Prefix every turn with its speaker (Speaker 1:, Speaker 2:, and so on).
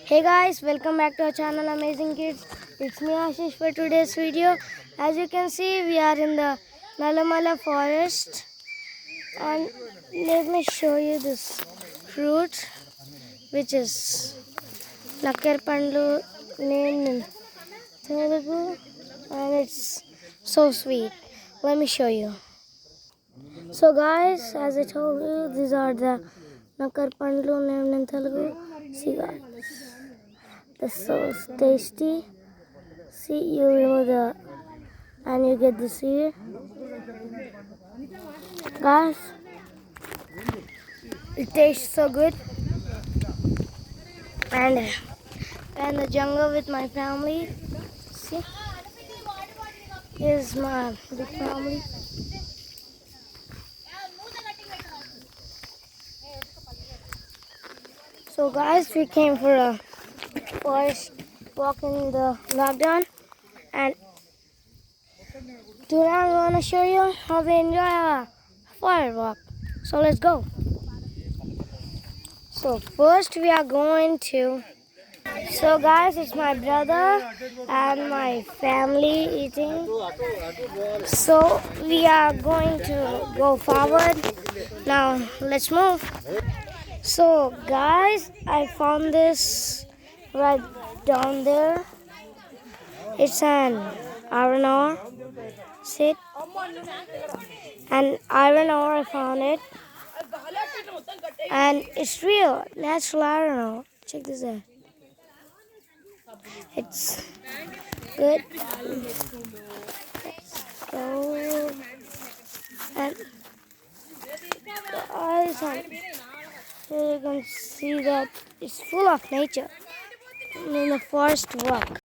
Speaker 1: Hey guys, welcome back to our channel Amazing Kids. It's me Ashish for today's video. As you can see, we are in the Nalamala forest, and let me show you this fruit, which is Nakkar Pandu, named in Telugu, and it's so sweet. Let me show you. So guys, as I told you, these are the Nakkar Pandu named in Telugu. See guys. It's so tasty. See, you remove the and you get the seed. Guys, it tastes so good. And in the jungle with my family. See, here's my big family. So guys, we came for a forest walk in the lockdown, and today I'm gonna show you how we enjoy a forest walk. So let's go. So first we are going to. So guys, it's my brother and my family eating. So we are going to go forward. Now let's move. So guys, I found this right down there. It's an iron ore. See it? An iron ore, I found it. And it's real, natural iron ore. Check this out. It's good. So, and guys, here you can see that it's full of nature in the forest walk.